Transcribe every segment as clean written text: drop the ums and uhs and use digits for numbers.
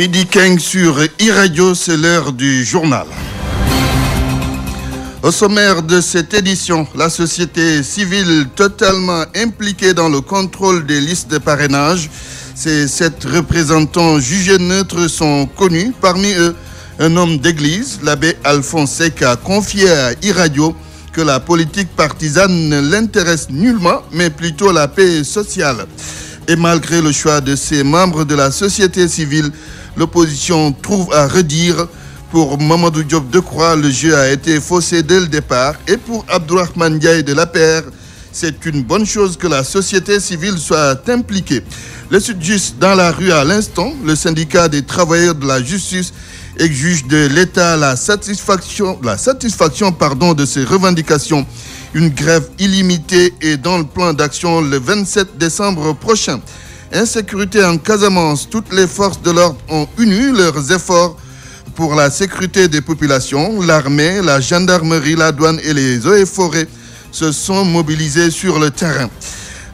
Midi 15 sur e-radio, c'est l'heure du journal. Au sommaire de cette édition, la société civile totalement impliquée dans le contrôle des listes de parrainage. Ces 7 représentants jugés neutres sont connus. Parmi eux, un homme d'église, l'abbé Alphonse Seck, a confié à e-radio que la politique partisane ne l'intéresse nullement, mais plutôt la paix sociale. Et malgré le choix de ces membres de la société civile, l'opposition trouve à redire. Pour Mamadou Diop Decroix, le jeu a été faussé dès le départ. Et pour Abdourahmane Ndiaye de l'APR, c'est une bonne chose que la société civile soit impliquée. Le Sud-Just dans la rue à l'instant, le syndicat des travailleurs de la justice exige de l'État la satisfaction de ses revendications. Une grève illimitée est dans le plan d'action le 27 décembre prochain. Insécurité en Casamance, toutes les forces de l'ordre ont uni leurs efforts pour la sécurité des populations. L'armée, la gendarmerie, la douane et les eaux et forêts se sont mobilisés sur le terrain.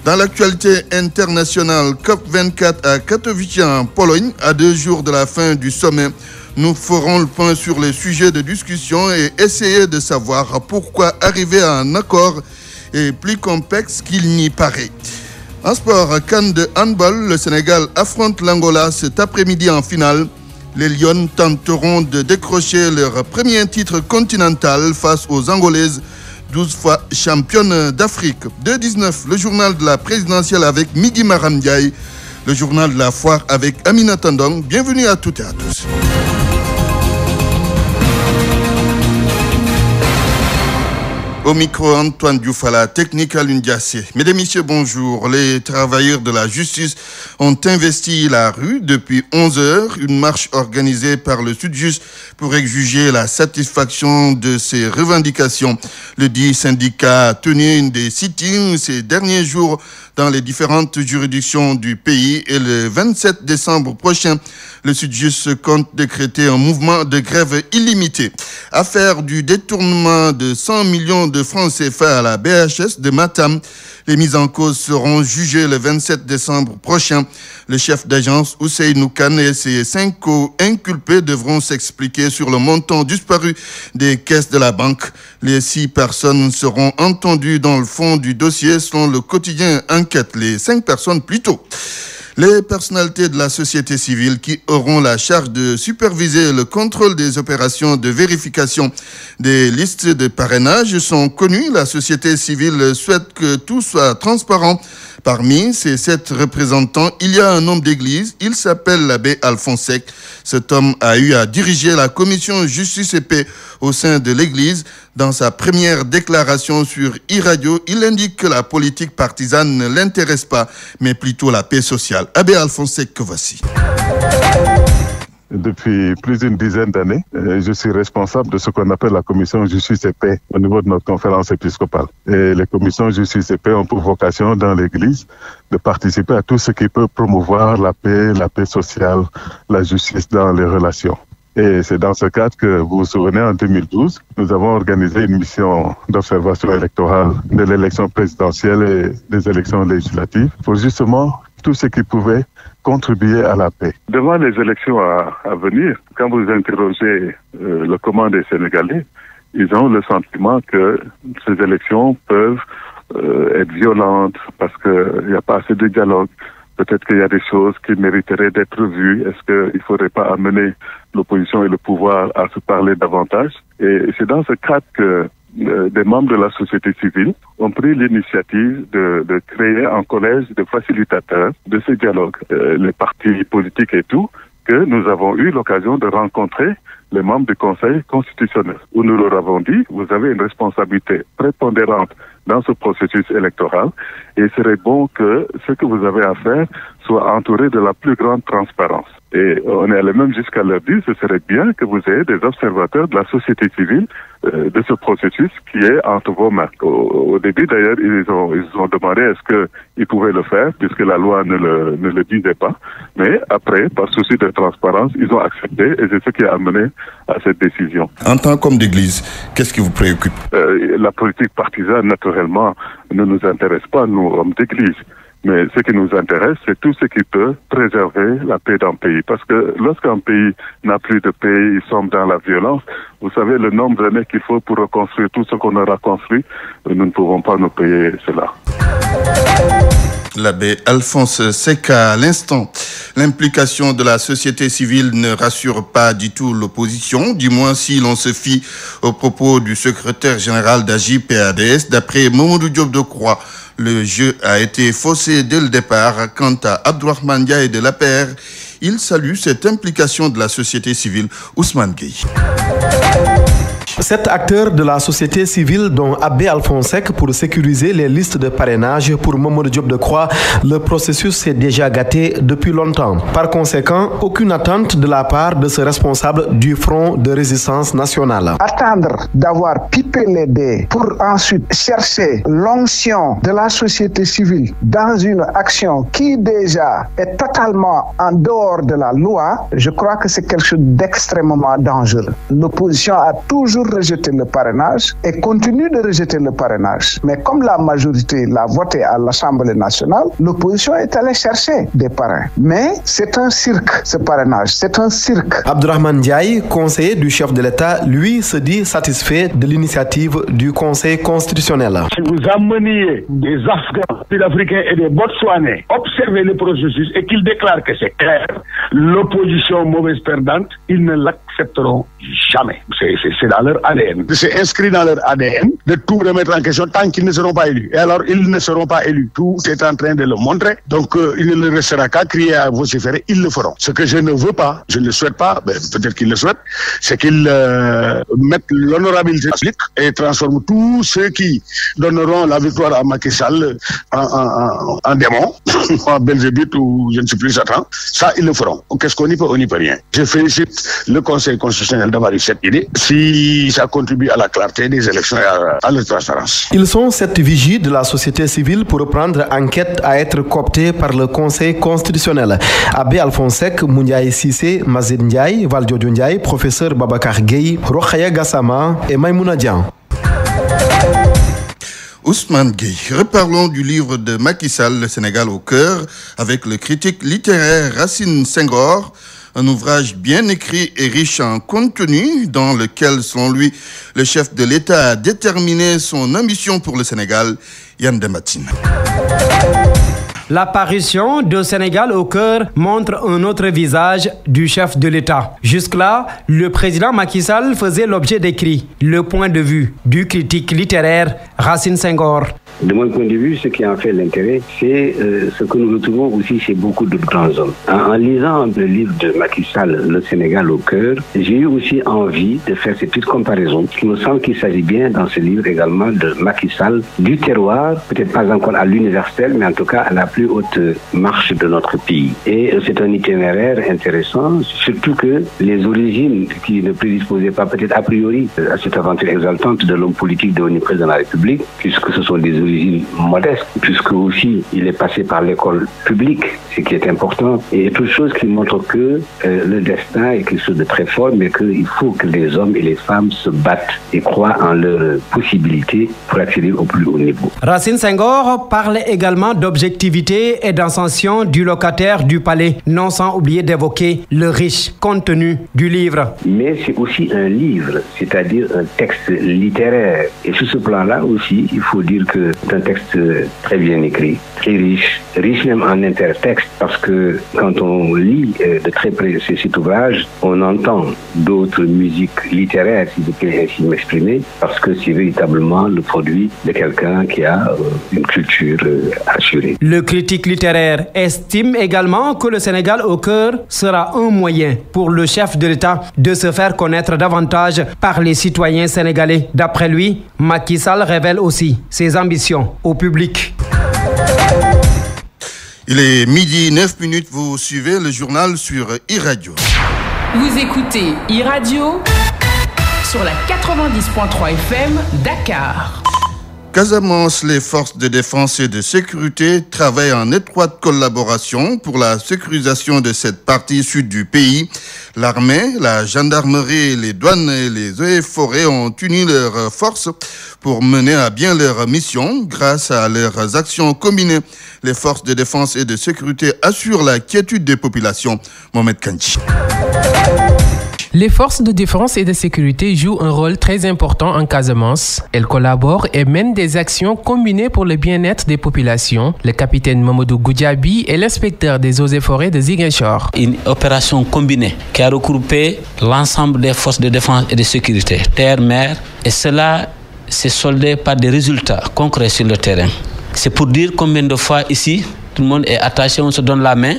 Dans l'actualité internationale, COP24 à Katowice en Pologne, à 2 jours de la fin du sommet, nous ferons le point sur les sujets de discussion et essayer de savoir pourquoi arriver à un accord est plus complexe qu'il n'y paraît. En sport, CAN de handball, le Sénégal affronte l'Angola cet après-midi en finale. Les Lions tenteront de décrocher leur premier titre continental face aux Angolaises, 12 fois championnes d'Afrique. 2-19, le journal de la présidentielle avec Migui Maram Ndiaye, le journal de la foire avec Amina Tandong. Bienvenue à toutes et à tous. Au micro, Antoine Dioufala, technique à l'Undiassé. Mesdames et messieurs, bonjour. Les travailleurs de la justice ont investi la rue depuis 11 heures. Une marche organisée par le Sud-Just pour exiger la satisfaction de ces revendications. Le dit syndicat a tenu une des sittings ces derniers jours dans les différentes juridictions du pays et le 27 décembre prochain, le Sud-Just compte décréter un mouvement de grève illimité. Affaire du détournement de 100 millions de francs CFA à la BHS de Matam. Les mises en cause seront jugées le 27 décembre prochain. Le chef d'agence Ousseynou Kane et ses 5 co-inculpés devront s'expliquer sur le montant disparu des caisses de la banque. Les 6 personnes seront entendues dans le fond du dossier selon le quotidien Enquête. Les 5 personnes plutôt. Les personnalités de la société civile qui auront la charge de superviser le contrôle des opérations de vérification des listes de parrainage sont connues. La société civile souhaite que tout soit transparent. Parmi ces 7 représentants, il y a un homme d'église. Il s'appelle l'abbé Alphonse Seck. Cet homme a eu à diriger la commission justice et paix au sein de l'église. Dans sa première déclaration sur e-radio, il indique que la politique partisane ne l'intéresse pas, mais plutôt la paix sociale. Abbé Alphonse Seck, que voici. Depuis plus d'une dizaine d'années, je suis responsable de ce qu'on appelle la commission justice et paix au niveau de notre conférence épiscopale. Et les commissions justice et paix ont pour vocation dans l'Église de participer à tout ce qui peut promouvoir la paix sociale, la justice dans les relations. Et c'est dans ce cadre que, vous vous souvenez, en 2012, nous avons organisé une mission d'observation électorale de l'élection présidentielle et des élections législatives pour justement tout ce qui pouvait contribuer à la paix. Devant les élections à venir, quand vous interrogez le commun des Sénégalais, ils ont le sentiment que ces élections peuvent être violentes parce qu'il n'y a pas assez de dialogue. Peut-être qu'il y a des choses qui mériteraient d'être vues. Est-ce qu'il ne faudrait pas amener l'opposition et le pouvoir à se parler davantage? Et c'est dans ce cadre que des membres de la société civile ont pris l'initiative de créer un collège de facilitateurs de ce dialogue. Les partis politiques et tout, que nous avons eu l'occasion de rencontrer les membres du Conseil constitutionnel, où nous leur avons dit, vous avez une responsabilité prépondérante dans ce processus électoral et il serait bon que ce que vous avez à faire soit entouré de la plus grande transparence. Et on est allé même jusqu'à leur dire, ce serait bien que vous ayez des observateurs de la société civile de ce processus qui est entre vos mains. Au début, d'ailleurs, ils ont demandé est-ce qu'ils pouvaient le faire, puisque la loi ne le disait pas. Mais après, par souci de transparence, ils ont accepté et c'est ce qui a amené à cette décision. En tant qu'homme d'église, qu'est-ce qui vous préoccupe? La politique partisane, naturellement, ne nous intéresse pas, nous, hommes d'église. Mais ce qui nous intéresse, c'est tout ce qui peut préserver la paix d'un pays. Parce que lorsqu'un pays n'a plus de paix, il sombre dans la violence. Vous savez, le nombre d'années qu'il faut pour reconstruire tout ce qu'on aura construit, nous ne pouvons pas nous payer cela. L'abbé Alphonse Seck à l'instant. L'implication de la société civile ne rassure pas du tout l'opposition, du moins si l'on se fie aux propos du secrétaire général d'AJ-PADS. D'après Mamadou Diop Decroix, le jeu a été faussé dès le départ. Quant à Abdourahmane Ndiaye de l'APR, il salue cette implication de la société civile. Ousmane Gueye. 7 acteurs de la société civile, dont Abbé Alphonse Seck, pour sécuriser les listes de parrainage. Pour Mamadou Diop Decroix, le processus est déjà gâté depuis longtemps. Par conséquent, aucune attente de la part de ce responsable du Front de résistance nationale. Attendre d'avoir pipé les dés pour ensuite chercher l'onction de la société civile dans une action qui déjà est totalement en dehors de la loi, je crois que c'est quelque chose d'extrêmement dangereux. L'opposition a toujours rejeté le parrainage et continue de rejeter le parrainage. Mais comme la majorité l'a voté à l'Assemblée nationale, l'opposition est allée chercher des parrains. Mais c'est un cirque, ce parrainage, c'est un cirque. Abdourahmane Ndiaye, conseiller du chef de l'État, lui se dit satisfait de l'initiative du Conseil constitutionnel. Si vous ameniez des Afghans, des Africains et des Botswanais, observez le processus et qu'ils déclarent que c'est clair, l'opposition mauvaise perdante, ils ne l'accepteront jamais. C'est dans leur ADN. C'est inscrit dans leur ADN de tout remettre en question tant qu'ils ne seront pas élus. Et alors, ils ne seront pas élus. Tout est en train de le montrer. Donc, il ne leur restera qu'à crier, à vociférer. Ils le feront. Ce que je ne veux pas, je ne le souhaite pas, peut-être qu'ils le souhaitent, c'est qu'ils mettent l'honorabilité publique et transforment tous ceux qui donneront la victoire à Macky Sall en démon, en Belzébuth ou je ne sais plus Satan. Ça, ils le feront. Qu'est-ce qu'on y peut? On n'y peut rien. Je félicite le Conseil constitutionnel d'avoir eu cette idée. Si ça contribue à la clarté des élections et à la transparence. Ils sont 7 vigies de la société civile pour reprendre enquête à être cooptés par le Conseil constitutionnel. Abbé Alphonse Seck, Moundiaye Sissé, Mazid Ndiaye, Valdiodio Ndiaye, professeur Babacar Gueye, Rokhaya Gassama et Maïmouna Dian. Ousmane Gueye. Reparlons du livre de Macky Sall, Le Sénégal au cœur, avec le critique littéraire Racine Senghor. Un ouvrage bien écrit et riche en contenu dans lequel, selon lui, le chef de l'État a déterminé son ambition pour le Sénégal. Yann Dematine. L'apparition de Sénégal au cœur montre un autre visage du chef de l'État. Jusque-là, le président Macky Sall faisait l'objet d'écrits. Le point de vue du critique littéraire Racine Senghor. De mon point de vue, ce qui en fait l'intérêt, c'est ce que nous retrouvons aussi chez beaucoup de grands hommes. En lisant le livre de Macky Sall, Le Sénégal au cœur, j'ai eu aussi envie de faire cette petite comparaison. Il me semble qu'il s'agit bien dans ce livre également de Macky Sall, du terroir, peut-être pas encore à l'universel, mais en tout cas à la plus haute marche de notre pays. Et c'est un itinéraire intéressant, surtout que les origines qui ne prédisposaient pas peut-être a priori à cette aventure exaltante de l'homme politique devenu président de la République, puisque ce sont des origines modestes, puisque aussi il est passé par l'école publique, ce qui est important, et toutes choses qui montrent que le destin est quelque chose de très fort, mais qu'il faut que les hommes et les femmes se battent et croient en leurs possibilités pour accéder au plus haut niveau. Racine Senghor parle également d'objectivité et d'ascension du locataire du palais, non sans oublier d'évoquer le riche contenu du livre. Mais c'est aussi un livre, c'est-à-dire un texte littéraire. Et sur ce plan-là aussi, il faut dire que c'est un texte très bien écrit, très riche même en intertexte, parce que quand on lit de très près cet ouvrage, on entend d'autres musiques littéraires, si je peux ainsi m'exprimer, parce que c'est véritablement le produit de quelqu'un qui a une culture assurée. Le critique littéraire estime également que le Sénégal au cœur sera un moyen pour le chef de l'État de se faire connaître davantage par les citoyens sénégalais. D'après lui, Macky Sall révèle aussi ses ambitions au public. Il est midi 9 minutes, vous suivez le journal sur iRadio. Vous écoutez iRadio sur la 90.3 FM Dakar. Casamance, les forces de défense et de sécurité travaillent en étroite collaboration pour la sécurisation de cette partie sud du pays. L'armée, la gendarmerie, les douanes et les eaux et forêts ont uni leurs forces pour mener à bien leur mission. Grâce à leurs actions combinées, les forces de défense et de sécurité assurent la quiétude des populations. Mohamed Kanchi. Les forces de défense et de sécurité jouent un rôle très important en Casamance. Elles collaborent et mènent des actions combinées pour le bien-être des populations. Le capitaine Mamadou Goudjabi est l'inspecteur des eaux et forêts de Ziguinchor. Une opération combinée qui a regroupé l'ensemble des forces de défense et de sécurité, terre, mer, et cela s'est soldé par des résultats concrets sur le terrain. C'est pour dire combien de fois ici, tout le monde est attaché, on se donne la main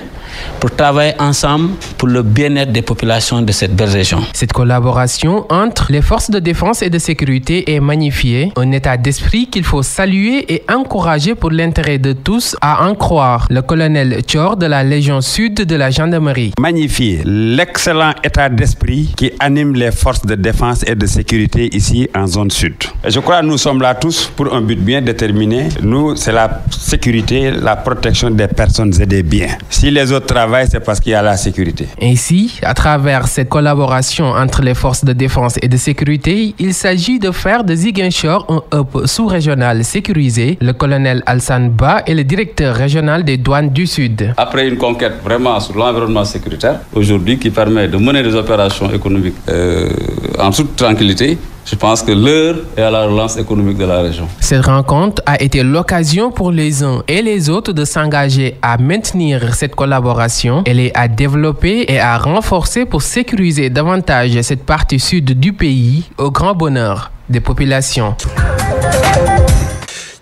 pour travailler ensemble pour le bien-être des populations de cette belle région. Cette collaboration entre les forces de défense et de sécurité est magnifiée, un état d'esprit qu'il faut saluer et encourager pour l'intérêt de tous, à en croire le colonel Thior de la Légion Sud de la gendarmerie. Magnifier l'excellent état d'esprit qui anime les forces de défense et de sécurité ici en zone sud. Et je crois que nous sommes là tous pour un but bien déterminé. Nous, c'est la sécurité, la protection des personnes et des biens. Si les autres travaillent, c'est parce qu'il y a la sécurité. Ainsi, à travers cette collaboration entre les forces de défense et de sécurité, il s'agit de faire de Ziguinchor un hub sous-régional sécurisé. Le colonel Alsan Ba est le directeur régional des douanes du Sud. Après une conquête vraiment sur l'environnement sécuritaire, aujourd'hui qui permet de mener des opérations économiques en toute tranquillité, je pense que l'heure est à la relance économique de la région. Cette rencontre a été l'occasion pour les uns et les autres de s'engager à maintenir cette collaboration. Elle est à développer et à renforcer pour sécuriser davantage cette partie sud du pays au grand bonheur des populations.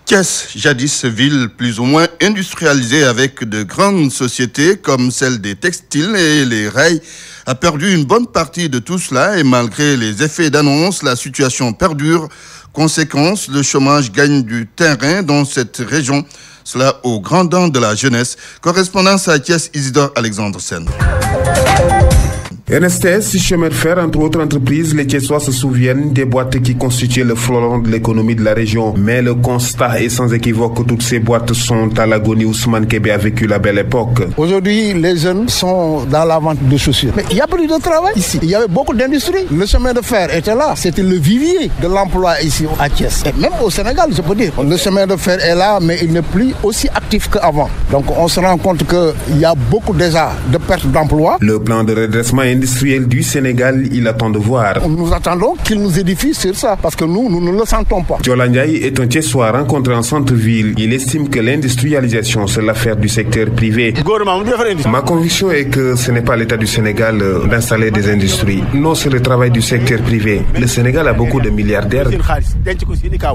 Thiès, jadis ville plus ou moins industrialisée avec de grandes sociétés comme celle des textiles et les rails, a perdu une bonne partie de tout cela et malgré les effets d'annonce, la situation perdure. Conséquence, le chômage gagne du terrain dans cette région. Cela au grand dam de la jeunesse. Correspondance à Thiès, Isidore Alexandre Sen. NSTS, chemin de fer, entre autres entreprises, les Thiessois se souviennent des boîtes qui constituaient le fleuron de l'économie de la région. Mais le constat est sans équivoque que toutes ces boîtes sont à l'agonie. Ousmane Kébé a vécu la belle époque. Aujourd'hui, les jeunes sont dans la vente de chaussures. Mais il n'y a plus de travail ici. Il y avait beaucoup d'industries. Le chemin de fer était là. C'était le vivier de l'emploi ici à Thiès. Et même au Sénégal, je peux dire. Le chemin de fer est là, mais il n'est plus aussi actif qu'avant. Donc on se rend compte qu'il y a beaucoup déjà de pertes d'emploi. Le plan de redressement industriel du Sénégal, il attend de voir. Nous attendons qu'il nous édifie sur ça, parce que nous ne le sentons pas. Diola Ndiaye est un Thiessois rencontré en centre-ville. Il estime que l'industrialisation, c'est l'affaire du secteur privé. Ma conviction est que ce n'est pas l'État du Sénégal d'installer des industries. Non, c'est le travail du secteur privé. Le Sénégal a beaucoup de milliardaires.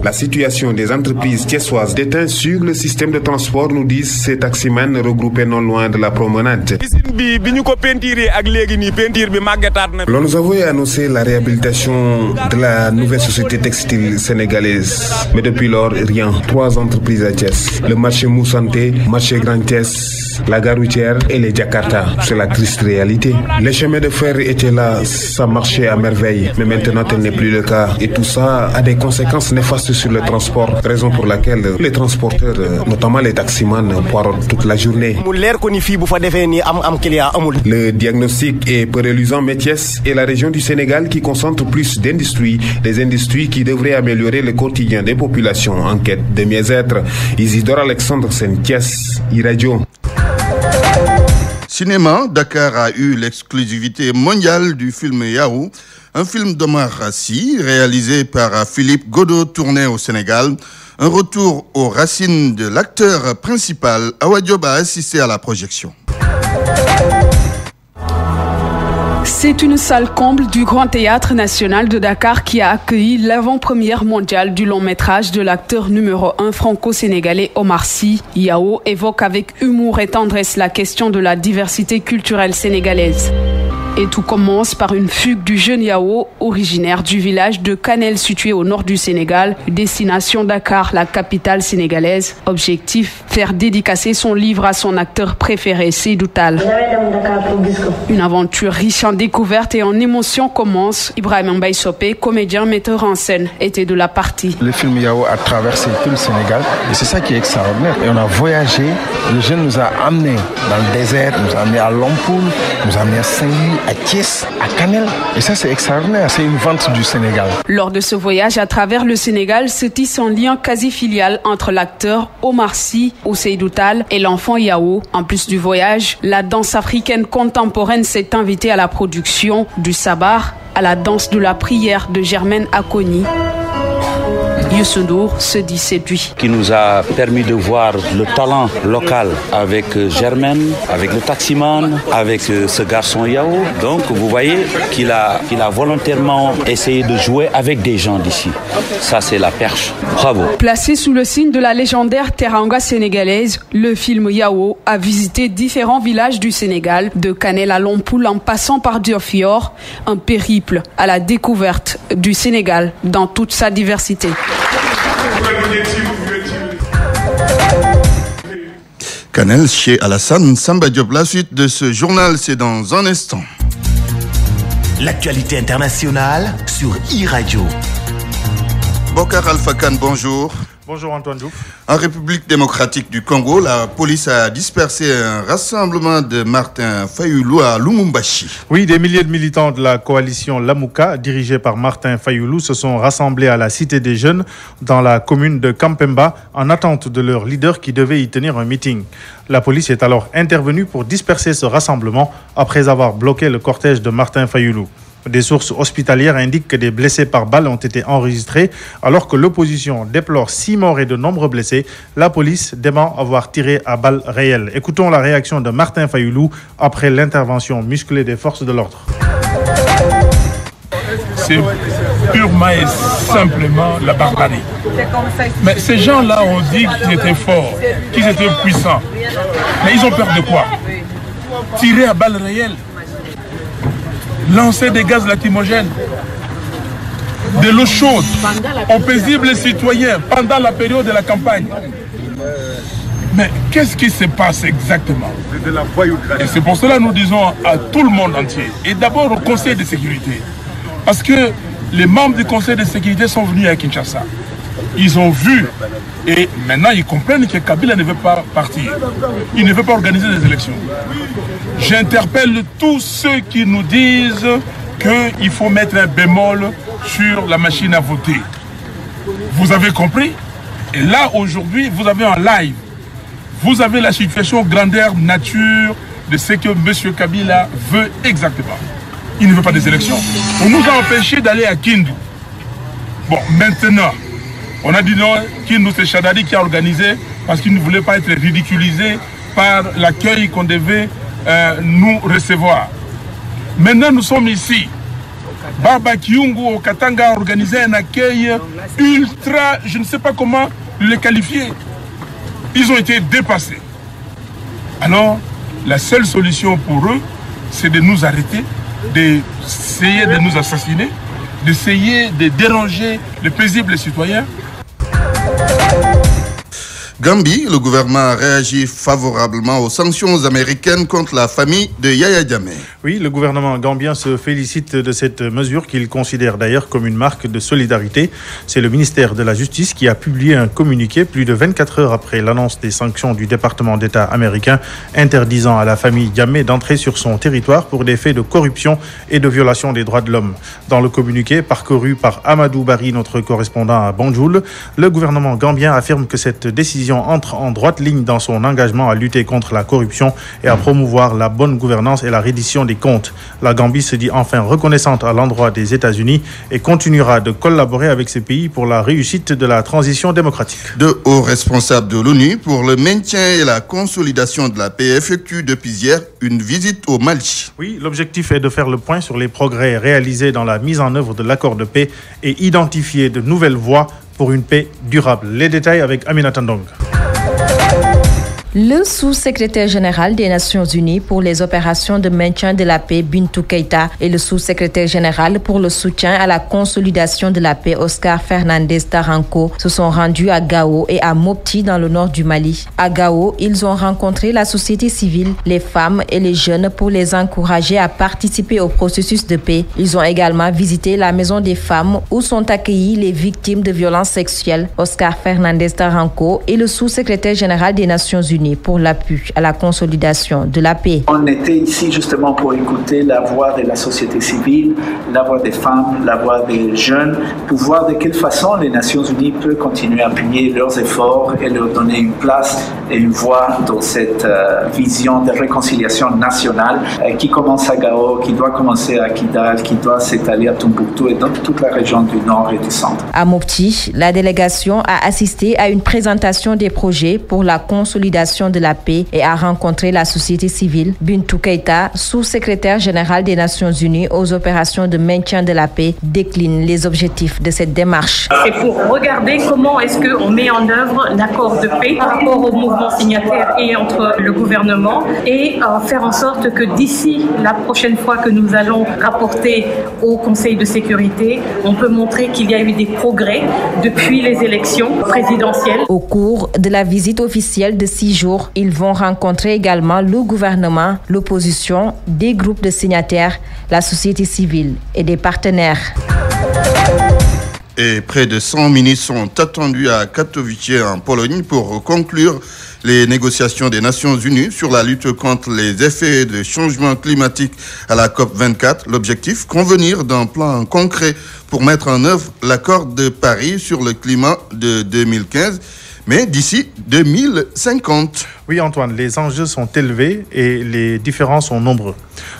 La situation des entreprises thiessoises déteint sur le système de transport, nous disent ces taximans regroupés non loin de la promenade. L'on nous avait annoncé la réhabilitation de la nouvelle société textile sénégalaise. Mais depuis lors, rien. 3 entreprises à Thiès. Le marché Moussanté, marché Grand Thiès, la gare routière et les Jakarta. C'est la triste réalité. Les chemins de fer étaient là, ça marchait à merveille. Mais maintenant, tel n'est plus le cas. Et tout ça a des conséquences néfastes sur le transport. Raison pour laquelle les transporteurs, notamment les taximans, poirent toute la journée. Le diagnostic est peu reluisant, mais Thiès est la région du Sénégal qui concentre plus d'industries, des industries qui devraient améliorer le quotidien des populations en quête de mieux-être. Isidore Alexandre Sen, Thiès, iRadio. Cinéma, Dakar a eu l'exclusivité mondiale du film Yahoo, un film d'Omar Rassi réalisé par Philippe Godot, tourné au Sénégal. Un retour aux racines de l'acteur principal. Awa Diop a assisté à la projection. C'est une salle comble du Grand Théâtre National de Dakar qui a accueilli l'avant-première mondiale du long-métrage de l'acteur numéro 1 franco-sénégalais Omar Sy. Yahoo évoque avec humour et tendresse la question de la diversité culturelle sénégalaise. Et tout commence par une fugue du jeune Yao, originaire du village de Kanel situé au nord du Sénégal, destination Dakar, la capitale sénégalaise. Objectif, faire dédicacer son livre à son acteur préféré, Seydou Tall. Une aventure riche en découvertes et en émotions commence. Ibrahim Mbaye Sopé, comédien, metteur en scène, était de la partie. Le film Yao a traversé tout le Sénégal et c'est ça qui est extraordinaire. Et on a voyagé, le jeune nous a amenés dans le désert, nous a amenés à Lompoul, nous a amenés à Saint-Louis, à Thiès, à Kanel. Et ça, c'est extraordinaire. C'est une vente du Sénégal. Lors de ce voyage à travers le Sénégal, se tisse un lien quasi filial entre l'acteur Omar Sy, Seydou Tall, et l'enfant Yao. En plus du voyage, la danse africaine contemporaine s'est invitée à la production du Sabar, à la danse de la prière de Germaine Akoni. Youssou N'Dour se dit séduit. Qui nous a permis de voir le talent local avec Germaine, avec le taximan, avec ce garçon Yao. Donc vous voyez qu'il a volontairement essayé de jouer avec des gens d'ici. Ça c'est la perche. Bravo. Placé sous le signe de la légendaire teranga sénégalaise, le film Yao a visité différents villages du Sénégal, de Kanel à Lompoul en passant par Diofior, un périple à la découverte du Sénégal dans toute sa diversité. Kanel chez Alassane Samba Diop. La suite de ce journal, c'est dans un instant. L'actualité internationale sur e-Radio. Bokar Alpha Khan, bonjour. Bonjour Antoine Diouf. En République démocratique du Congo, la police a dispersé un rassemblement de Martin Fayoulou à Lumumbashi. Oui, des milliers de militants de la coalition Lamouka, dirigée par Martin Fayoulou, se sont rassemblés à la Cité des Jeunes dans la commune de Kampemba en attente de leur leader qui devait y tenir un meeting. La police est alors intervenue pour disperser ce rassemblement après avoir bloqué le cortège de Martin Fayoulou. Des sources hospitalières indiquent que des blessés par balle ont été enregistrés, alors que l'opposition déplore 6 morts et de nombreux blessés. La police dément avoir tiré à balles réelles. Écoutons la réaction de Martin Fayoulou après l'intervention musclée des forces de l'ordre. C'est purement et simplement la barbarie. Mais ces gens-là ont dit qu'ils étaient forts, qu'ils étaient puissants. Mais ils ont peur de quoi? Tirer à balles réelles, lancer des gaz lacrymogènes, de l'eau chaude aux paisibles citoyens pendant la période de la campagne. Mais qu'est-ce qui se passe exactement? Et c'est pour cela que nous disons à tout le monde entier, et d'abord au Conseil de sécurité, parce que les membres du Conseil de sécurité sont venus à Kinshasa. Ils ont vu et maintenant ils comprennent que Kabila ne veut pas partir. Il ne veut pas organiser des élections. J'interpelle tous ceux qui nous disent qu'il faut mettre un bémol sur la machine à voter. Vous avez compris? Et là aujourd'hui vous avez en live, vous avez la situation grandeur nature de ce que M. Kabila veut exactement. Il ne veut pas des élections. On nous a empêchés d'aller à Kindu. Bon, maintenant, on a dit non, Kindu c'est Chadari qui a organisé parce qu'il ne voulait pas être ridiculisé par l'accueil qu'on devait nous recevoir. Maintenant nous sommes ici. Baba Kiungu au Katanga a organisé un accueil ultra, je ne sais pas comment le qualifier. Ils ont été dépassés. Alors, la seule solution pour eux, c'est de nous arrêter, d'essayer de nous assassiner, d'essayer de déranger les paisibles citoyens. Gambie, le gouvernement a réagi favorablement aux sanctions américaines contre la famille de Yaya Jammeh. Oui, le gouvernement gambien se félicite de cette mesure qu'il considère d'ailleurs comme une marque de solidarité. C'est le ministère de la Justice qui a publié un communiqué plus de 24 heures après l'annonce des sanctions du département d'État américain interdisant à la famille Jammeh d'entrer sur son territoire pour des faits de corruption et de violation des droits de l'homme. Dans le communiqué parcouru par Amadou Bari, notre correspondant à Banjul, le gouvernement gambien affirme que cette décision entre en droite ligne dans son engagement à lutter contre la corruption et à promouvoir la bonne gouvernance et la reddition des comptes. La Gambie se dit enfin reconnaissante à l'endroit des États-Unis et continuera de collaborer avec ces pays pour la réussite de la transition démocratique. De hauts responsables de l'ONU pour le maintien et la consolidation de la paix effectuent depuis hier une visite au Mali. Oui, l'objectif est de faire le point sur les progrès réalisés dans la mise en œuvre de l'accord de paix et identifier de nouvelles voies pour une paix durable. Les détails avec Aminata Ndong. Le sous-secrétaire général des Nations Unies pour les opérations de maintien de la paix, Bintou Keïta, et le sous-secrétaire général pour le soutien à la consolidation de la paix, Oscar Fernandez Taranco, se sont rendus à Gao et à Mopti dans le nord du Mali. À Gao, ils ont rencontré la société civile, les femmes et les jeunes pour les encourager à participer au processus de paix. Ils ont également visité la maison des femmes où sont accueillies les victimes de violences sexuelles. Oscar Fernandez Taranco est le sous-secrétaire général des Nations Unies pour l'appui à la consolidation de la paix. On était ici justement pour écouter la voix de la société civile, la voix des femmes, la voix des jeunes, pour voir de quelle façon les Nations Unies peuvent continuer à appuyer leurs efforts et leur donner une place et une voix dans cette vision de réconciliation nationale qui commence à Gao, qui doit commencer à Kidal, qui doit s'étaler à Tombouctou et dans toute la région du nord et du centre. À Mopti, la délégation a assisté à une présentation des projets pour la consolidation de la paix et a rencontré la société civile. Bintou Keïta, sous-secrétaire général des Nations Unies aux opérations de maintien de la paix, décline les objectifs de cette démarche. C'est pour regarder comment est-ce qu'on met en œuvre l'accord de paix par rapport au mouvement signataire et entre le gouvernement et faire en sorte que d'ici la prochaine fois que nous allons rapporter au Conseil de sécurité, on peut montrer qu'il y a eu des progrès depuis les élections présidentielles. Au cours de la visite officielle de 6 jours, ils vont rencontrer également le gouvernement, l'opposition, des groupes de signataires, la société civile et des partenaires. Et près de 100 ministres sont attendus à Katowice en Pologne pour conclure les négociations des Nations Unies sur la lutte contre les effets de changement climatique à la COP24. L'objectif, convenir d'un plan concret pour mettre en œuvre l'accord de Paris sur le climat de 2015. Mais d'ici 2050. Oui, Antoine, les enjeux sont élevés et les différends sont nombreux.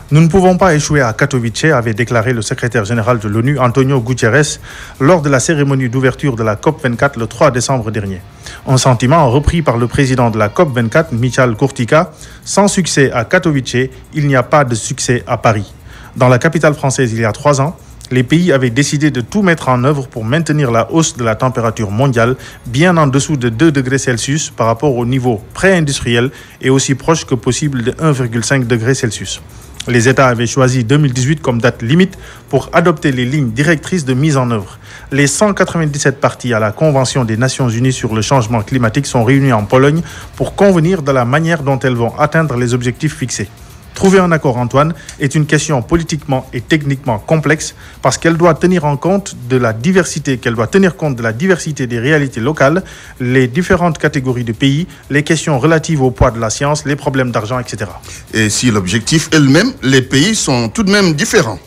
Nous ne pouvons pas échouer à Katowice, avait déclaré le secrétaire général de l'ONU, Antonio Guterres, lors de la cérémonie d'ouverture de la COP24 le 3 décembre dernier. Un sentiment repris par le président de la COP24, Michal Kurtika. Sans succès à Katowice, il n'y a pas de succès à Paris. Dans la capitale française, il y a 3 ans, les pays avaient décidé de tout mettre en œuvre pour maintenir la hausse de la température mondiale bien en dessous de 2 degrés Celsius par rapport au niveau pré-industriel et aussi proche que possible de 1,5 degrés Celsius. Les États avaient choisi 2018 comme date limite pour adopter les lignes directrices de mise en œuvre. Les 197 parties à la Convention des Nations Unies sur le changement climatique sont réunies en Pologne pour convenir de la manière dont elles vont atteindre les objectifs fixés. Trouver un accord, Antoine, est une question politiquement et techniquement complexe parce qu'elle doit tenir compte de la diversité des réalités locales, les différentes catégories de pays, les questions relatives au poids de la science, les problèmes d'argent, etc. Et si l'objectif est le même, les pays sont tout de même différents.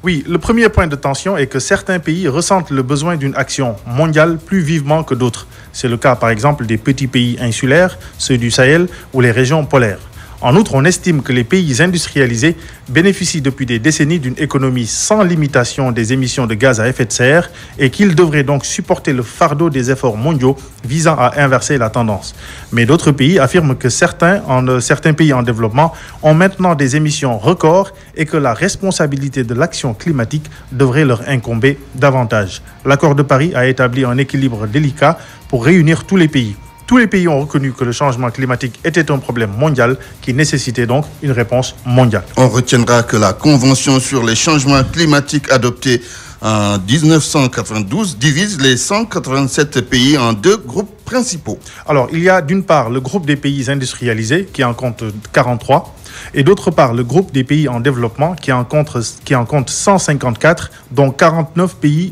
Oui, le premier point de tension est que certains pays ressentent le besoin d'une action mondiale plus vivement que d'autres. C'est le cas par exemple des petits pays insulaires, ceux du Sahel ou les régions polaires. En outre, on estime que les pays industrialisés bénéficient depuis des décennies d'une économie sans limitation des émissions de gaz à effet de serre et qu'ils devraient donc supporter le fardeau des efforts mondiaux visant à inverser la tendance. Mais d'autres pays affirment que certains pays en développement ont maintenant des émissions records et que la responsabilité de l'action climatique devrait leur incomber davantage. L'accord de Paris a établi un équilibre délicat pour réunir tous les pays. Tous les pays ont reconnu que le changement climatique était un problème mondial qui nécessitait donc une réponse mondiale. On retiendra que la Convention sur les changements climatiques adoptée en 1992 divise les 187 pays en 2 groupes principaux. Alors, il y a d'une part le groupe des pays industrialisés qui en compte 43 et d'autre part le groupe des pays en développement qui en compte 154 dont les 49 pays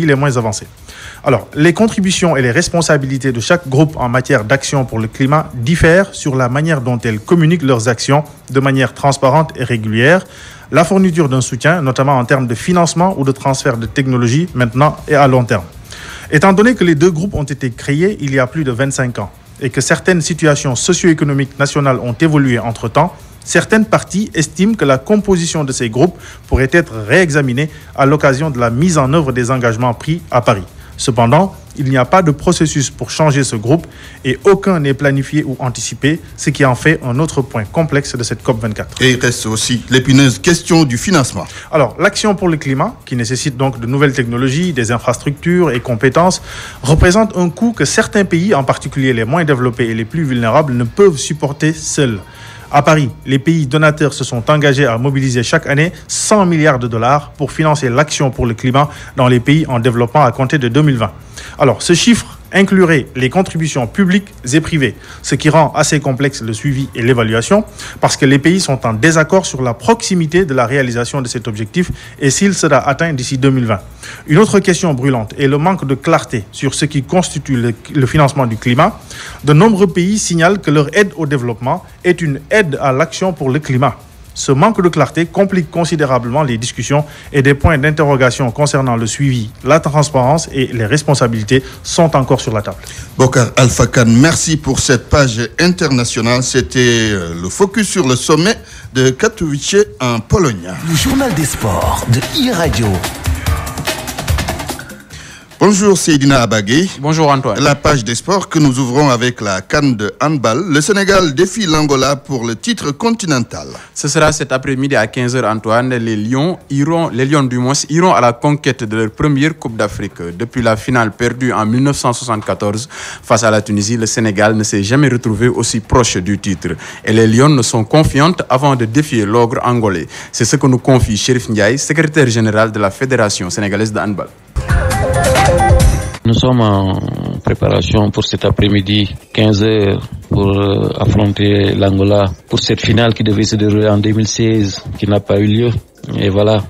les moins avancés. Alors, les contributions et les responsabilités de chaque groupe en matière d'action pour le climat diffèrent sur la manière dont elles communiquent leurs actions de manière transparente et régulière, la fourniture d'un soutien, notamment en termes de financement ou de transfert de technologie maintenant et à long terme. Étant donné que les 2 groupes ont été créés il y a plus de 25 ans et que certaines situations socio-économiques nationales ont évolué entre-temps, certaines parties estiment que la composition de ces groupes pourrait être réexaminée à l'occasion de la mise en œuvre des engagements pris à Paris. Cependant, il n'y a pas de processus pour changer ce groupe et aucun n'est planifié ou anticipé, ce qui en fait un autre point complexe de cette COP24. Et il reste aussi l'épineuse question du financement. Alors, l'action pour le climat, qui nécessite donc de nouvelles technologies, des infrastructures et compétences, représente un coût que certains pays, en particulier les moins développés et les plus vulnérables, ne peuvent supporter seuls. À Paris, les pays donateurs se sont engagés à mobiliser chaque année 100 milliards de dollars pour financer l'action pour le climat dans les pays en développement à compter de 2020. Alors, ce chiffre inclurait les contributions publiques et privées, ce qui rend assez complexe le suivi et l'évaluation, parce que les pays sont en désaccord sur la proximité de la réalisation de cet objectif et s'il sera atteint d'ici 2020. Une autre question brûlante est le manque de clarté sur ce qui constitue le financement du climat. De nombreux pays signalent que leur aide au développement est une aide à l'action pour le climat. Ce manque de clarté complique considérablement les discussions et des points d'interrogation concernant le suivi, la transparence et les responsabilités sont encore sur la table. Bokar Alpha Khan, merci pour cette page internationale. C'était le focus sur le sommet de Katowice en Pologne. Le journal des sports de e-Radio. Bonjour Seydina Abagé. Bonjour Antoine. La page des sports que nous ouvrons avec la CAN de handball. Le Sénégal défie l'Angola pour le titre continental. Ce sera cet après-midi à 15h Antoine. Les Lions iront à la conquête de leur première Coupe d'Afrique. Depuis la finale perdue en 1974 face à la Tunisie, le Sénégal ne s'est jamais retrouvé aussi proche du titre. Et les Lions sont confiantes avant de défier l'ogre angolais. C'est ce que nous confie Chérif Ndiaye, secrétaire général de la Fédération sénégalaise de handball. Nous sommes en préparation pour cet après-midi, 15h, pour affronter l'Angola pour cette finale qui devait se dérouler en 2016, qui n'a pas eu lieu. Et voilà,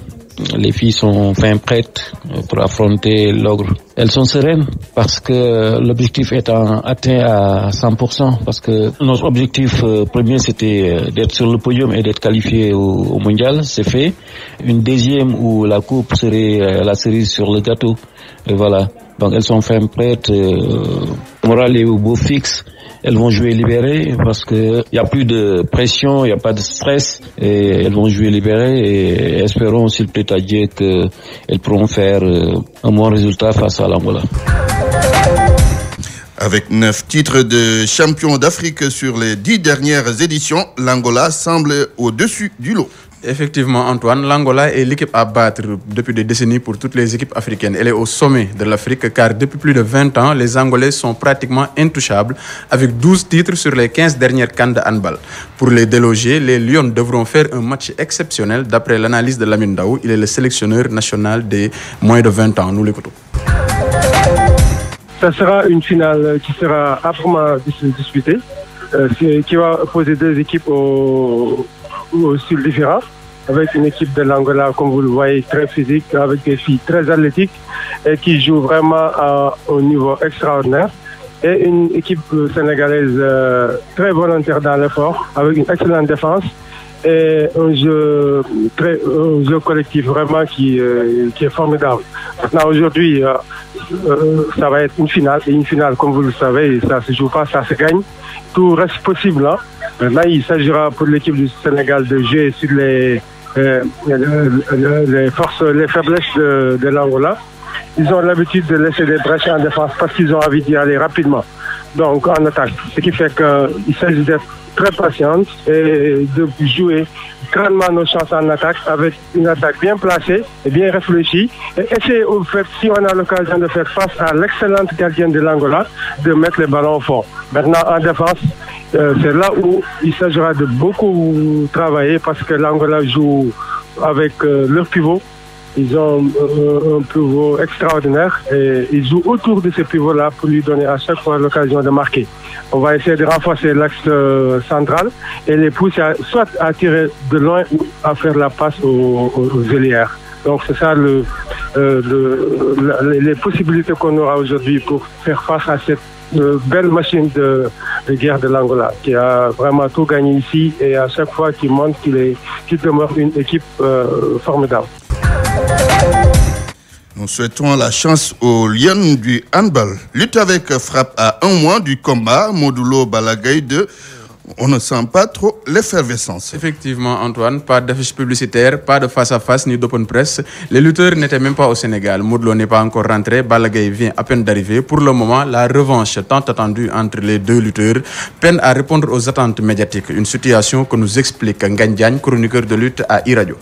les filles sont fin prêtes pour affronter l'ogre. Elles sont sereines parce que l'objectif est atteint à 100%, parce que notre objectif premier c'était d'être sur le podium et d'être qualifié au mondial, c'est fait. Une deuxième où la coupe serait la cerise sur le gâteau. Et voilà. Donc elles sont fin prêtes, morale est au beau fixe. Elles vont jouer libérées parce que il y a plus de pression, il y a pas de stress et elles vont jouer libérées et espérons s'il plaît à Dieu qu'elles pourront faire un bon résultat face à l'Angola. Avec 9 titres de champion d'Afrique sur les 10 dernières éditions, l'Angola semble au-dessus du lot. Effectivement, Antoine, l'Angola est l'équipe à battre depuis des décennies pour toutes les équipes africaines. Elle est au sommet de l'Afrique car depuis plus de 20 ans, les Angolais sont pratiquement intouchables avec 12 titres sur les 15 dernières CAN de handball. Pour les déloger, les Lions devront faire un match exceptionnel d'après l'analyse de Lamine Daou. Il est le sélectionneur national des moins de 20 ans. Nous l'écoutons. Ça sera une finale qui sera âprement disputée, qui va opposer deux équipes au style différent, avec une équipe de l'Angola, comme vous le voyez, très physique, avec des filles très athlétiques et qui jouent vraiment à un niveau extraordinaire. Et une équipe sénégalaise très volontaire dans l'effort, avec une excellente défense et un jeu collectif vraiment qui est formidable. Maintenant, aujourd'hui, ça va être une finale. Et une finale, comme vous le savez, ça se joue pas, ça se gagne. Tout reste possible là. Maintenant, il s'agira pour l'équipe du Sénégal de jouer sur les faiblesses de l'Angola. Ils ont l'habitude de laisser des brèches en défense parce qu'ils ont envie d'y aller rapidement. Donc en attaque. Ce qui fait qu'il s'agit d'être très patient et de jouer grandement nos chances en attaque avec une attaque bien placée et bien réfléchie. Et essayer, au fait, si on a l'occasion de faire face à l'excellente gardienne de l'Angola, de mettre les ballons au fond. Maintenant, en défense, c'est là où il s'agira de beaucoup travailler parce que l'Angola joue avec leur pivot. Ils ont un pivot extraordinaire et ils jouent autour de ce pivot-là pour lui donner à chaque fois l'occasion de marquer. On va essayer de renforcer l'axe central et les pousser soit à tirer de loin ou à faire la passe aux ailières. Donc c'est ça les possibilités qu'on aura aujourd'hui pour faire face à cette belle machine de guerre de l'Angola qui a vraiment tout gagné ici et à chaque fois qui montre qu'il demeure une équipe formidable. Nous souhaitons la chance aux Lions du handball. Lutte avec frappe à un mois du combat, Modulo Balagaï de on ne sent pas trop l'effervescence. Effectivement, Antoine, pas d'affiche publicitaire, pas de face-à-face ni d'open press. Les lutteurs n'étaient même pas au Sénégal. Modou Lô n'est pas encore rentré. Balla Gaye vient à peine d'arriver. Pour le moment, la revanche tant attendue entre les deux lutteurs peine à répondre aux attentes médiatiques. Une situation que nous explique Ngagne Diagne, chroniqueur de lutte à iRadio.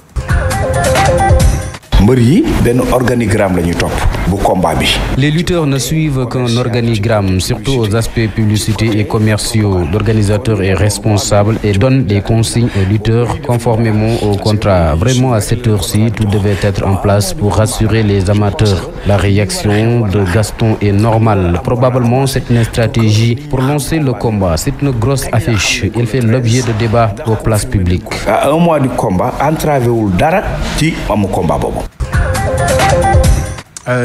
Les lutteurs ne suivent qu'un organigramme, surtout aux aspects publicité et commerciaux. L'organisateur est responsable et donne des consignes aux lutteurs conformément au contrat. Vraiment, à cette heure-ci, tout devait être en place pour rassurer les amateurs. La réaction de Gaston est normale. Probablement, c'est une stratégie pour lancer le combat. C'est une grosse affiche. Il fait l'objet de débats aux places publiques. À un mois du combat, entravez-vous dara qui am combat bobo.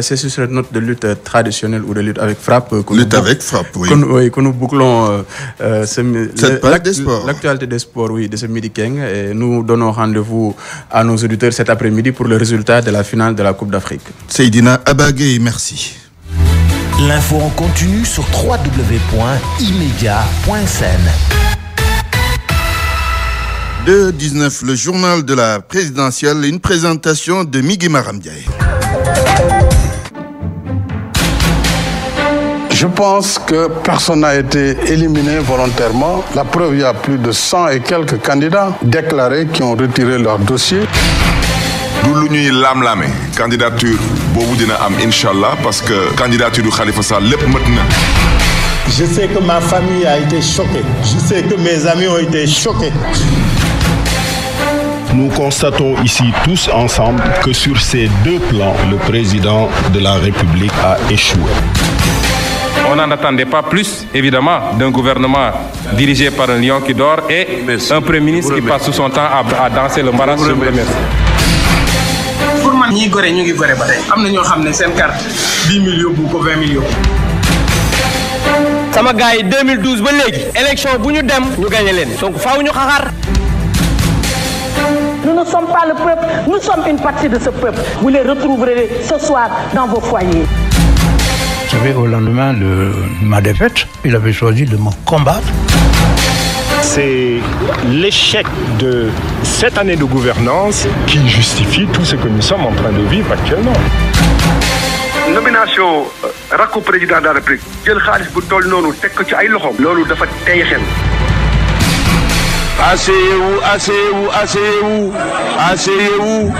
C'est sur cette note de lutte traditionnelle ou de lutte avec frappe. Lutte avec frappe, oui. Que nous bouclons l'actualité des sports, oui, de ce midi Keng. Et nous donnons rendez-vous à nos auditeurs cet après-midi pour le résultat de la finale de la Coupe d'Afrique. Seydina Abagé, merci. L'info en continu sur www.imedia.sn. De 19, le journal de la présidentielle, une présentation de Migui Maram Ndiaye. Je pense que personne n'a été éliminé volontairement. La preuve, il y a plus de 100 et quelques candidats déclarés qui ont retiré leur dossier. Nous lam-lamé candidature bobu dina am inshallah parce que candidature du Khalifa Sall lepp maintenant. Je sais que ma famille a été choquée. Je sais que mes amis ont été choqués. Nous constatons ici tous ensemble que sur ces deux plans, le président de la République a échoué. On n'en attendait pas plus, évidemment, d'un gouvernement dirigé par un lion qui dort et un Premier ministre qui passe tout son temps à danser le marach. Je vous remercie. Pour moi, nous sommes tous goré. Nous savons que c'est carte 10 millions ou 20 millions. Sama gars 2012 ba légui élection bu ñu dem ñu gagné leen donc faaw ñu xaxar. Nous ne sommes pas le peuple, nous sommes une partie de ce peuple. Vous les retrouverez ce soir dans vos foyers. Vous savez, au lendemain de ma défaite, il avait choisi de me combattre. C'est l'échec de cette année de gouvernance qui justifie tout ce que nous sommes en train de vivre actuellement. Nomination rakku président de la République jël xaalis bu toll noonu teg ko ci ay loxoom loolu dafa tey xel. Asseyez-vous.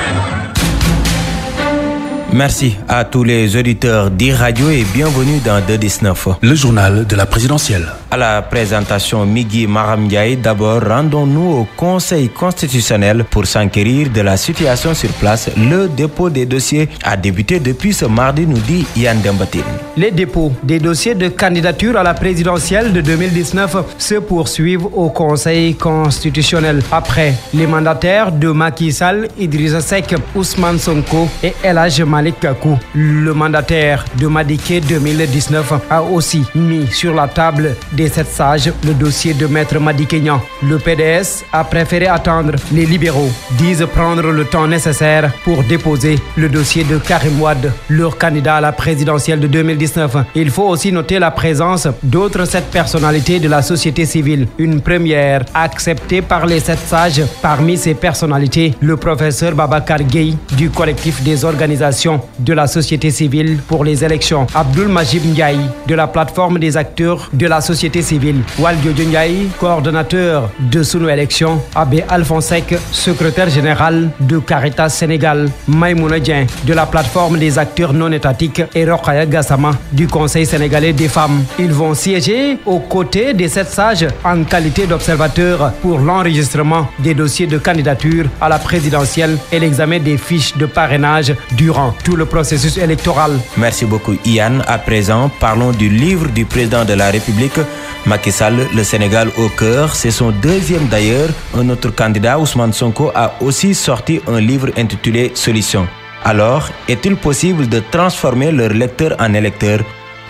Merci à tous les auditeurs d'e-radio et bienvenue dans 219. Le journal de la présidentielle. À la présentation Migui Maram Ndiaye, d'abord rendons-nous au Conseil constitutionnel pour s'enquérir de la situation sur place. Le dépôt des dossiers a débuté depuis ce mardi, nous dit Yann Dembatine. Les dépôts des dossiers de candidature à la présidentielle de 2019 se poursuivent au Conseil constitutionnel. Après les mandataires de Macky Sall, Idrissa Seck, Ousmane Sonko et El Hadji Malick Gakou, le mandataire de Madické 2019 a aussi mis sur la table des 7 sages le dossier de Maître Madické Niang. Le PDS a préféré attendre. Les libéraux disent prendre le temps nécessaire pour déposer le dossier de Karim Wade, leur candidat à la présidentielle de 2019. Il faut aussi noter la présence d'autres 7 personnalités de la société civile. Une première acceptée par les 7 sages. Parmi ces personnalités, le professeur Babacar Gueye du collectif des organisations de la société civile pour les élections, Abdoul Majib Ndiaye de la plateforme des acteurs de la société civile, Waldio Ndiaye, coordonnateur de Sunu Élection, Abbé Alphonsek, secrétaire général de Caritas Sénégal, Maïmouna Dieng de la plateforme des acteurs non étatiques et Rokhaya Gassama du Conseil sénégalais des femmes. Ils vont siéger aux côtés des 7 sages en qualité d'observateurs pour l'enregistrement des dossiers de candidature à la présidentielle et l'examen des fiches de parrainage durant tout le processus électoral. Merci beaucoup Yann. À présent, parlons du livre du président de la République, Macky Sall, le Sénégal au cœur. C'est son deuxième d'ailleurs. Un autre candidat, Ousmane Sonko, a aussi sorti un livre intitulé Solutions. Alors, est-il possible de transformer leur lecteur en électeur?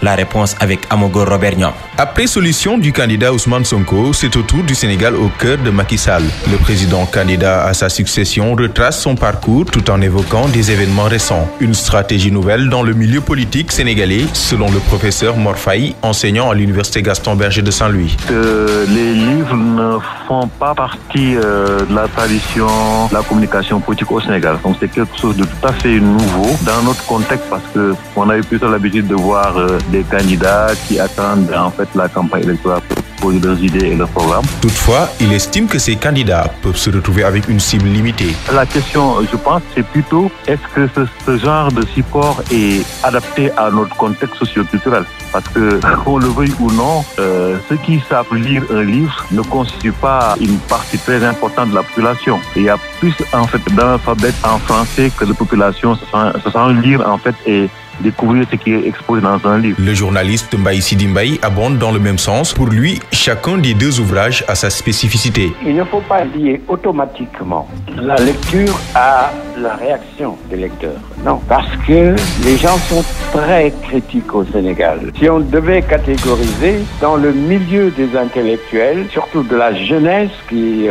La réponse avec Amogo Robert Niang. Après solution du candidat Ousmane Sonko, c'est au tour du Sénégal au cœur de Macky Sall. Le président candidat à sa succession retrace son parcours tout en évoquant des événements récents. Une stratégie nouvelle dans le milieu politique sénégalais, selon le professeur Mor Faye, enseignant à l'université Gaston Berger de Saint-Louis. Les livres livres ne font pas partie de la tradition de la communication politique au Sénégal. Donc c'est quelque chose de tout à fait nouveau dans notre contexte parce que on a eu plutôt l'habitude de voir des candidats qui attendent en fait la campagne électorale pour poser leurs idées et leurs programmes. Toutefois, il estime que ces candidats peuvent se retrouver avec une cible limitée. La question, je pense, c'est plutôt est-ce que ce genre de support est adapté à notre contexte socio-culturel? Parce que, qu'on le veuille ou non, ceux qui savent lire un livre ne constituent pas une partie très importante de la population. Il y a plus en fait d'analphabètes en français que de population se sent lire en fait et découvrir ce qui est exposé dans un livre. Le journaliste Mbaye Sidi Mbaye abonde dans le même sens. Pour lui, chacun des deux ouvrages a sa spécificité. Il ne faut pas lier automatiquement la lecture à la réaction des lecteurs. Non, parce que les gens sont très critiques au Sénégal. Si on devait catégoriser dans le milieu des intellectuels, surtout de la jeunesse qui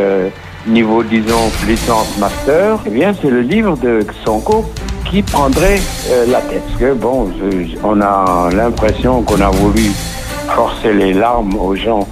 niveau, disons, licence master, eh bien, c'est le livre de Sonko qui prendrait la tête. Parce que, bon, on a l'impression qu'on a voulu forcer les larmes aux gens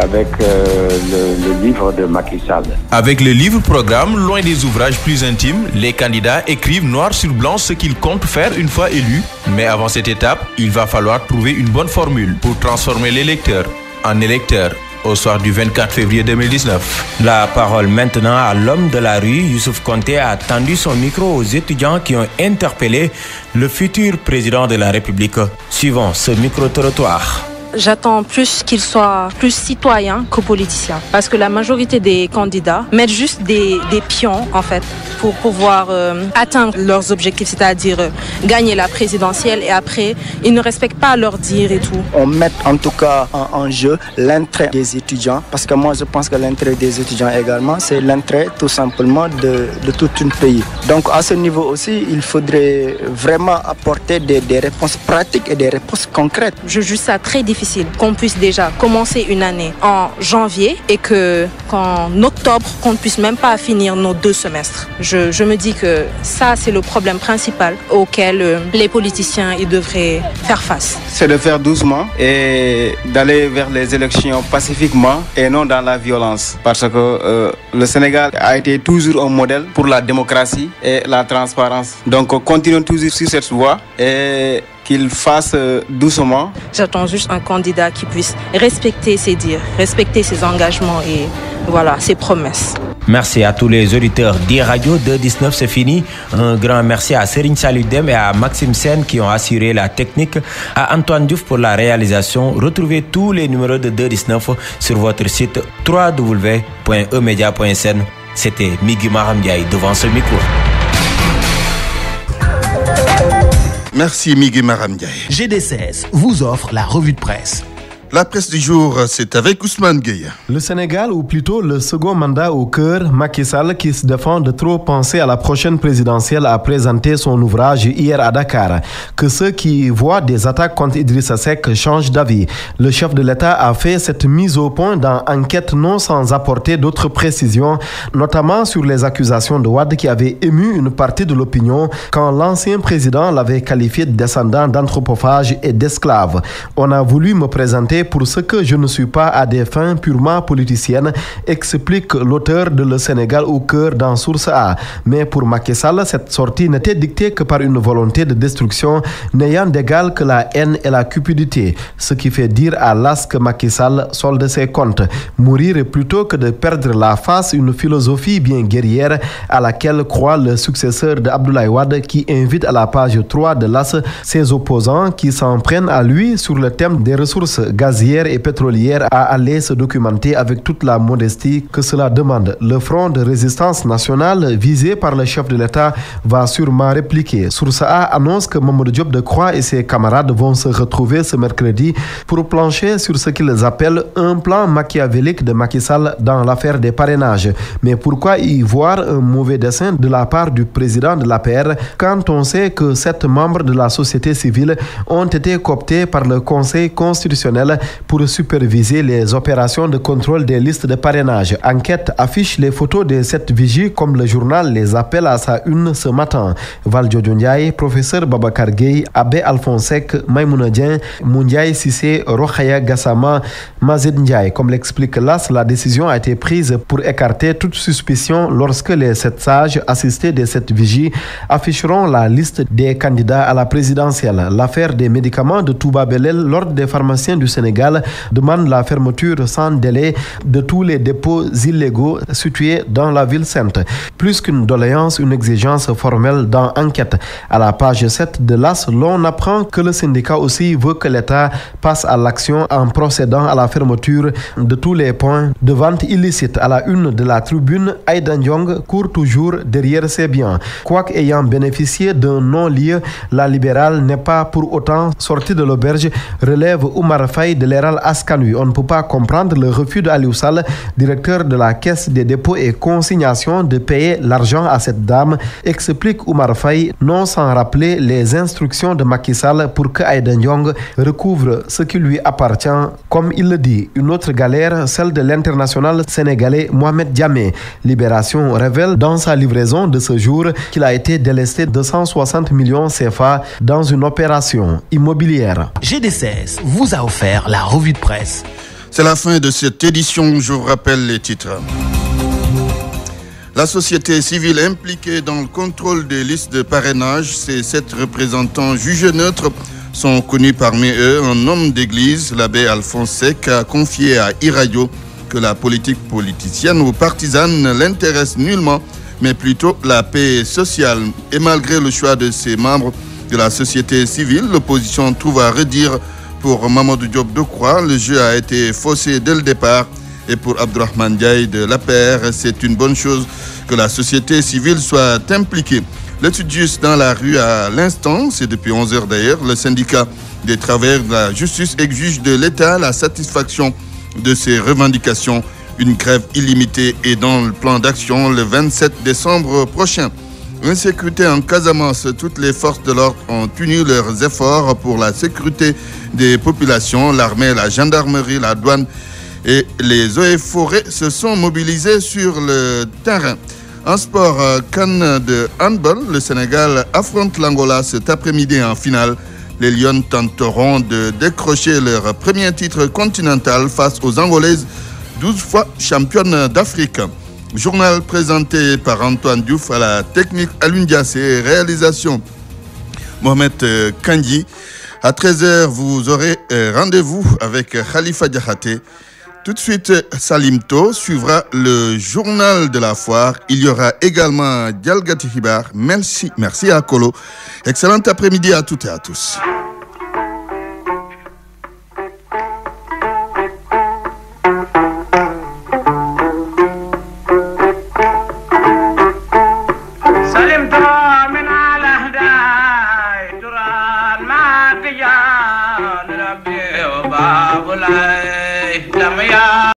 avec le livre de Macky Sall. Avec le livre-programme, loin des ouvrages plus intimes, les candidats écrivent noir sur blanc ce qu'ils comptent faire une fois élus. Mais avant cette étape, il va falloir trouver une bonne formule pour transformer les lecteurs en électeurs. Au soir du 24 février 2019. La parole maintenant à l'homme de la rue. Youssouf Konté a tendu son micro aux étudiants qui ont interpellé le futur président de la République. Suivons ce micro-trottoir. J'attends plus qu'ils soient plus citoyens que politiciens. Parce que la majorité des candidats mettent juste des pions, en fait, pour pouvoir atteindre leurs objectifs, c'est-à-dire gagner la présidentielle et après, ils ne respectent pas leur dire et tout. On met en tout cas en jeu l'intérêt des étudiants, parce que moi je pense que l'intérêt des étudiants également, c'est l'intérêt tout simplement de tout un pays. Donc à ce niveau aussi, il faudrait vraiment apporter des réponses pratiques et des réponses concrètes. Je juge ça très difficile qu'on puisse déjà commencer une année en janvier et qu'en octobre, qu'on ne puisse même pas finir nos 2 semestres. Je me dis que ça, c'est le problème principal auquel les politiciens ils devraient faire face. C'est de faire doucement et d'aller vers les élections pacifiquement et non dans la violence. Parce que le Sénégal a été toujours un modèle pour la démocratie et la transparence. Donc continuons toujours sur cette voie et qu'il fasse doucement. J'attends juste un candidat qui puisse respecter ses dires, respecter ses engagements et voilà, ses promesses. Merci à tous les auditeurs d'e-Radio 219, c'est fini. Un grand merci à Serigne Saludem et à Maxime Sen qui ont assuré la technique, à Antoine Diouf pour la réalisation. Retrouvez tous les numéros de 219 sur votre site www.emedia.sn. C'était Migui Maram Ndiaye devant ce micro. Merci Migui Maram Ndiaye. GD16 vous offre la revue de presse. La presse du jour, c'est avec Ousmane Gueye. Le Sénégal, ou plutôt le second mandat au cœur, Macky Sall, qui se défend de trop penser à la prochaine présidentielle, a présenté son ouvrage hier à Dakar. Que ceux qui voient des attaques contre Idrissa Seck changent d'avis. Le chef de l'État a fait cette mise au point dans Enquête non sans apporter d'autres précisions, notamment sur les accusations de Wade qui avaient ému une partie de l'opinion quand l'ancien président l'avait qualifié de descendant d'anthropophage et d'esclave. On a voulu me présenter pour ce que je ne suis pas à des fins purement politiciennes, explique l'auteur de Le Sénégal au cœur dans Source A. Mais pour Macky Sall, cette sortie n'était dictée que par une volonté de destruction n'ayant d'égal que la haine et la cupidité, ce qui fait dire à l'as que Macky Sall solde ses comptes. Mourir plutôt que de perdre la face, une philosophie bien guerrière à laquelle croit le successeur de Abdoulaye Wade qui invite à la page 3 de l'as ses opposants qui s'en prennent à lui sur le thème des ressources gazières et pétrolières à aller se documenter avec toute la modestie que cela demande. Le front de résistance nationale visé par le chef de l'État va sûrement répliquer. Source A annonce que Mamadou Diop Decroix et ses camarades vont se retrouver ce mercredi pour plancher sur ce qu'ils appellent un plan machiavélique de Macky Sall dans l'affaire des parrainages. Mais pourquoi y voir un mauvais dessein de la part du président de l'APR quand on sait que 7 membres de la société civile ont été cooptés par le Conseil constitutionnel présidentielle pour superviser les opérations de contrôle des listes de parrainage. Enquête affiche les photos de cette vigie comme le journal les appelle à sa une ce matin. Valdiodio Ndiaye, professeur Babacar Gueye, Abbé Alphonsek, Maïmouna Dien, Moundiaye Sissé, Rokhaya Gassama, Mazed Ndiaye. Comme l'explique l'AS, la décision a été prise pour écarter toute suspicion lorsque les 7 sages assistés de cette vigie afficheront la liste des candidats à la présidentielle. L'affaire des médicaments de Touba Belel, l'Ordre des pharmaciens du Sénégal demande la fermeture sans délai de tous les dépôts illégaux situés dans la ville sainte. Plus qu'une doléance, une exigence formelle dans Enquête. À la page 7 de l'AS, l'on apprend que le syndicat aussi veut que l'État passe à l'action en procédant à la fermeture de tous les points de vente illicite. À la une de la tribune, Aïda Ndiong court toujours derrière ses biens. Quoique ayant bénéficié d'un non-lieu, la libérale n'est pas pour autant sortie de l'auberge, relève Oumar Faye de l'Héral Askanui. On ne peut pas comprendre le refus de Aliou Sall, directeur de la Caisse des dépôts et consignations, de payer l'argent à cette dame, explique Oumar Faye, non sans rappeler les instructions de Macky Sall pour que Aïda Ndiong recouvre ce qui lui appartient. Comme il le dit, une autre galère, celle de l'international sénégalais Mohamed Diamé. Libération révèle dans sa livraison de ce jour qu'il a été délesté de 160 millions CFA dans une opération immobilière. GD16 vous a offert la revue de presse. C'est la fin de cette édition. Je vous rappelle les titres. La société civile impliquée dans le contrôle des listes de parrainage, ces 7 représentants jugés neutres sont connus parmi eux. Un homme d'église, l'abbé Alphonse Sek, a confié à iRadio que la politique politicienne ou partisane ne l'intéresse nullement, mais plutôt la paix sociale. Et malgré le choix de ses membres de la société civile, l'opposition trouve à redire. Pour Mamadou Diop Decroix, le jeu a été faussé dès le départ. Et pour Abdourahmane Diaye de l'APR, c'est une bonne chose que la société civile soit impliquée. L'étude juste dans la rue à l'instant, c'est depuis 11h d'ailleurs, le syndicat des travailleurs de la justice exige de l'État la satisfaction de ses revendications. Une grève illimitée est dans le plan d'action le 27 décembre prochain. Insécurité en Casamance, toutes les forces de l'ordre ont uni leurs efforts pour la sécurité des populations. L'armée, la gendarmerie, la douane et les eaux et forêts se sont mobilisés sur le terrain. En sport, CAN de handball, le Sénégal affronte l'Angola cet après-midi en finale. Les Lions tenteront de décrocher leur premier titre continental face aux Angolaises, 12 fois championnes d'Afrique. Journal présenté par Antoine Diouf, à la technique Alioune Diassé, réalisation Mohamed Kandji. À 13h, vous aurez rendez-vous avec Khalifa Diakhaté. Tout de suite, Salimto suivra le journal de la foire. Il y aura également Dialgati Hibar. Merci à Kolo. Excellent après-midi à toutes et à tous.